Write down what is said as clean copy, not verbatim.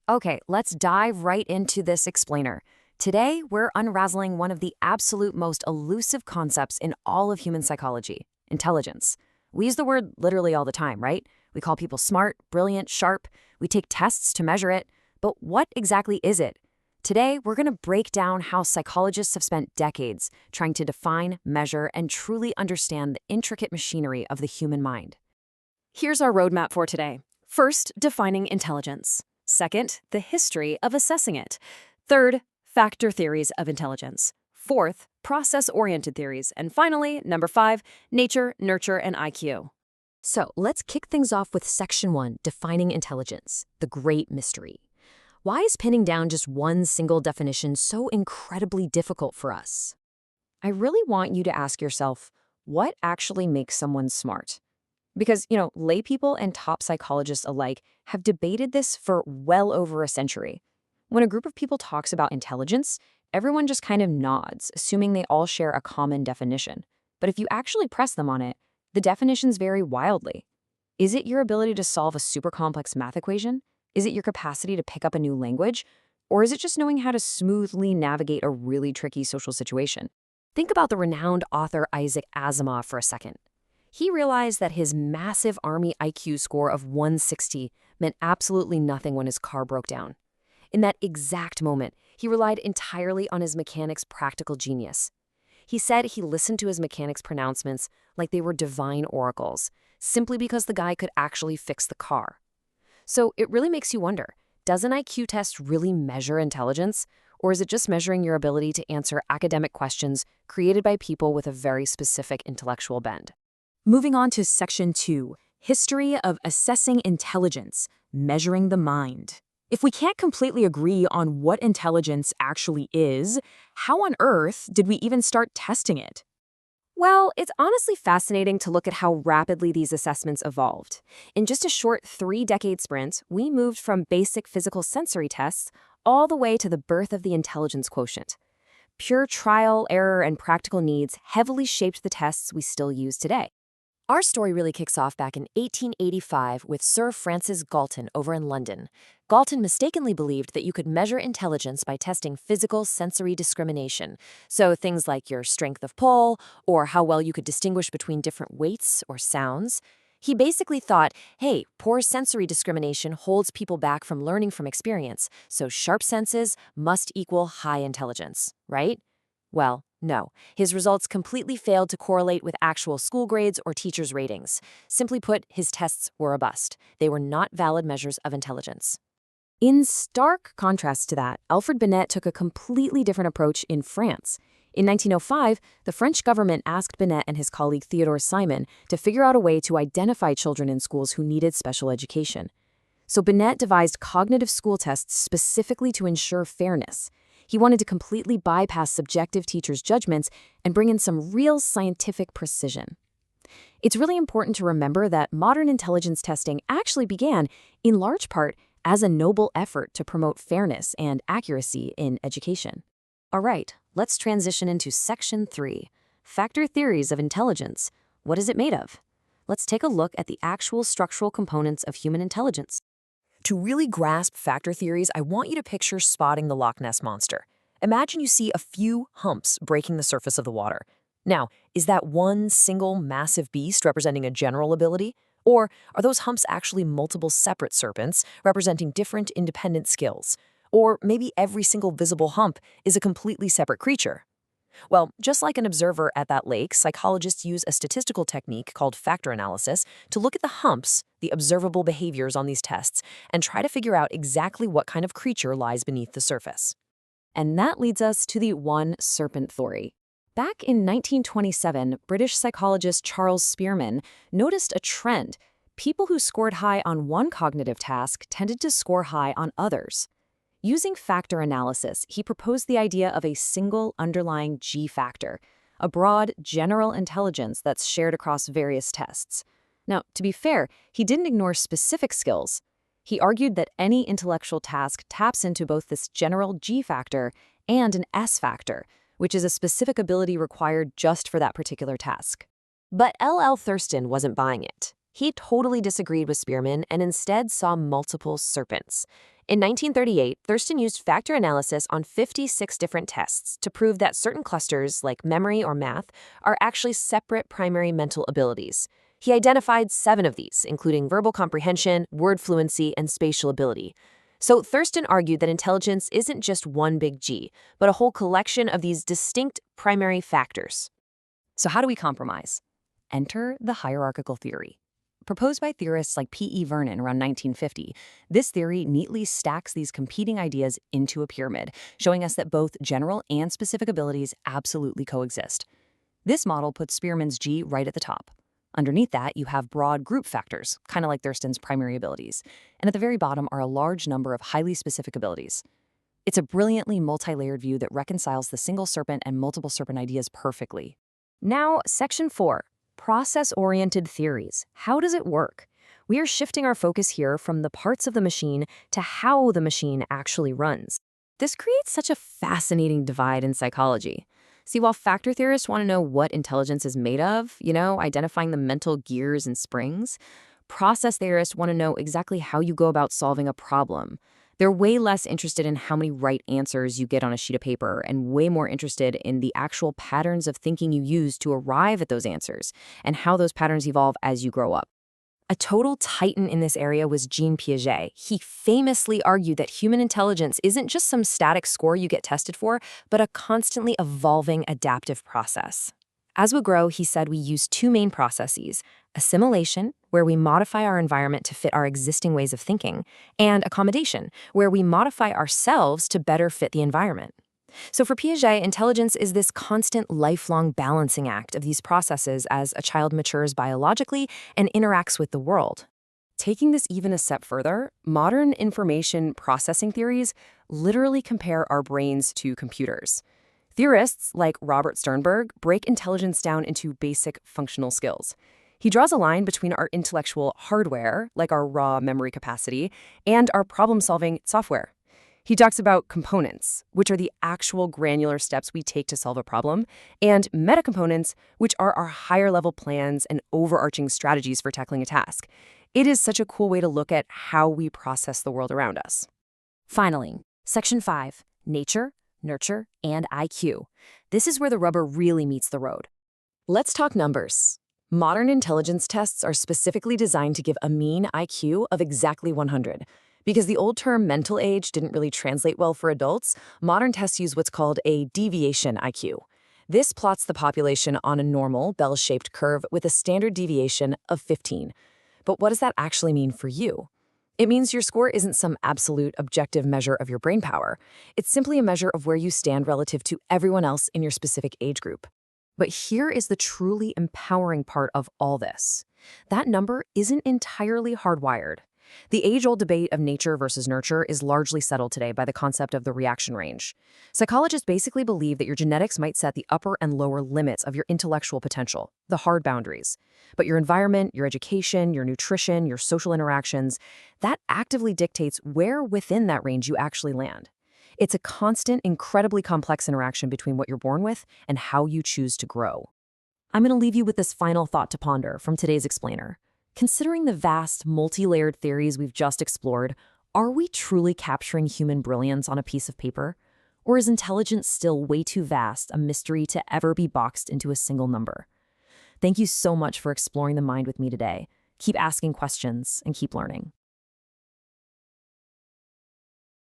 Okay, let's dive right into this explainer. Today, we're unraveling one of the absolute most elusive concepts in all of human psychology: intelligence. We use the word literally all the time, right? We call people smart, brilliant, sharp. We take tests to measure it. But what exactly is it? Today, we're going to break down how psychologists have spent decades trying to define, measure, and truly understand the intricate machinery of the human mind. Here's our roadmap for today. First, defining intelligence. Second, the history of assessing it. Third, factor theories of intelligence. Fourth, process-oriented theories. And finally, number 5, nature, nurture, and IQ. So let's kick things off with Section 1, Defining Intelligence, the Great Mystery. Why is pinning down just one single definition so incredibly difficult for us? I really want you to ask yourself, what actually makes someone smart? Because, lay people and top psychologists alike have debated this for well over a century. When a group of people talks about intelligence, everyone just kind of nods, assuming they all share a common definition. But if you actually press them on it, the definitions vary wildly. Is it your ability to solve a super complex math equation? Is it your capacity to pick up a new language? Or is it just knowing how to smoothly navigate a really tricky social situation? Think about the renowned author Isaac Asimov for a second. He realized that his massive Army IQ score of 160 meant absolutely nothing when his car broke down. In that exact moment, he relied entirely on his mechanic's practical genius. He said he listened to his mechanic's pronouncements like they were divine oracles, simply because the guy could actually fix the car. So it really makes you wonder, does an IQ test really measure intelligence? Or is it just measuring your ability to answer academic questions created by people with a very specific intellectual bend? Moving on to Section 2, history of assessing intelligence, measuring the mind. If we can't completely agree on what intelligence actually is, how on earth did we even start testing it? Well, it's honestly fascinating to look at how rapidly these assessments evolved. In just a short 3-decade sprint, we moved from basic physical sensory tests all the way to the birth of the intelligence quotient. Pure trial, error, and practical needs heavily shaped the tests we still use today. Our story really kicks off back in 1885 with Sir Francis Galton over in London. Galton mistakenly believed that you could measure intelligence by testing physical sensory discrimination, so things like your strength of pull or how well you could distinguish between different weights or sounds. He basically thought, hey, poor sensory discrimination holds people back from learning from experience, so sharp senses must equal high intelligence, right? Well, no. His results completely failed to correlate with actual school grades or teachers' ratings. Simply put, his tests were a bust. They were not valid measures of intelligence. In stark contrast to that, Alfred Binet took a completely different approach in France. In 1905, the French government asked Binet and his colleague Theodore Simon to figure out a way to identify children in schools who needed special education. So Binet devised cognitive school tests specifically to ensure fairness. He wanted to completely bypass subjective teachers' judgments and bring in some real scientific precision. It's really important to remember that modern intelligence testing actually began, in large part, as a noble effort to promote fairness and accuracy in education. All right, let's transition into Section 3, Factor Theories of Intelligence. What is it made of? Let's take a look at the actual structural components of human intelligence. To really grasp factor theories, I want you to picture spotting the Loch Ness Monster. Imagine you see a few humps breaking the surface of the water. Now, is that one single massive beast representing a general ability? Or are those humps actually multiple separate serpents representing different independent skills? Or maybe every single visible hump is a completely separate creature? Well, just like an observer at that lake, psychologists use a statistical technique called factor analysis to look at the humps, the observable behaviors on these tests, and try to figure out exactly what kind of creature lies beneath the surface. And that leads us to the one serpent theory. Back in 1927, British psychologist Charles Spearman noticed a trend. People who scored high on one cognitive task tended to score high on others. Using factor analysis, he proposed the idea of a single underlying G factor, a broad, general intelligence that's shared across various tests. Now, to be fair, he didn't ignore specific skills. He argued that any intellectual task taps into both this general G factor and an S factor, which is a specific ability required just for that particular task. But L.L. Thurston wasn't buying it. He totally disagreed with Spearman and instead saw multiple serpents. In 1938, Thurston used factor analysis on 56 different tests to prove that certain clusters, like memory or math, are actually separate primary mental abilities. He identified 7 of these, including verbal comprehension, word fluency, and spatial ability. So Thurston argued that intelligence isn't just one big G, but a whole collection of these distinct primary factors. So how do we compromise? Enter the hierarchical theory. Proposed by theorists like P.E. Vernon around 1950, this theory neatly stacks these competing ideas into a pyramid, showing us that both general and specific abilities absolutely coexist. This model puts Spearman's G right at the top. Underneath that, you have broad group factors, kind of like Thurston's primary abilities. And at the very bottom are a large number of highly specific abilities. It's a brilliantly multi-layered view that reconciles the single serpent and multiple serpent ideas perfectly. Now, Section 4. Process-oriented theories. How does it work? We are shifting our focus here from the parts of the machine to how the machine actually runs. This creates such a fascinating divide in psychology. See, while factor theorists want to know what intelligence is made of, identifying the mental gears and springs, process theorists want to know exactly how you go about solving a problem. They're way less interested in how many right answers you get on a sheet of paper and way more interested in the actual patterns of thinking you use to arrive at those answers and how those patterns evolve as you grow up. A total titan in this area was Jean Piaget. He famously argued that human intelligence isn't just some static score you get tested for, but a constantly evolving adaptive process. As we grow, he said we use 2 main processes: assimilation, where we modify our environment to fit our existing ways of thinking, and accommodation, where we modify ourselves to better fit the environment. So for Piaget, intelligence is this constant, lifelong balancing act of these processes as a child matures biologically and interacts with the world. Taking this even a step further, modern information processing theories literally compare our brains to computers. Theorists like Robert Sternberg break intelligence down into basic functional skills. He draws a line between our intellectual hardware, like our raw memory capacity, and our problem-solving software. He talks about components, which are the actual granular steps we take to solve a problem, and metacomponents, which are our higher-level plans and overarching strategies for tackling a task. It is such a cool way to look at how we process the world around us. Finally, Section 5, Nature, Nurture, and IQ. This is where the rubber really meets the road. Let's talk numbers. Modern intelligence tests are specifically designed to give a mean IQ of exactly 100. Because the old term mental age didn't really translate well for adults, modern tests use what's called a deviation IQ. This plots the population on a normal, bell-shaped curve with a standard deviation of 15. But what does that actually mean for you? It means your score isn't some absolute objective measure of your brain power. It's simply a measure of where you stand relative to everyone else in your specific age group. But here is the truly empowering part of all this. That number isn't entirely hardwired. The age-old debate of nature versus nurture is largely settled today by the concept of the reaction range. Psychologists basically believe that your genetics might set the upper and lower limits of your intellectual potential, the hard boundaries. But your environment, your education, your nutrition, your social interactions, that actively dictates where within that range you actually land. It's a constant, incredibly complex interaction between what you're born with and how you choose to grow. I'm going to leave you with this final thought to ponder from today's explainer. Considering the vast, multi-layered theories we've just explored, are we truly capturing human brilliance on a piece of paper? Or is intelligence still way too vast, a mystery to ever be boxed into a single number? Thank you so much for exploring the mind with me today. Keep asking questions and keep learning.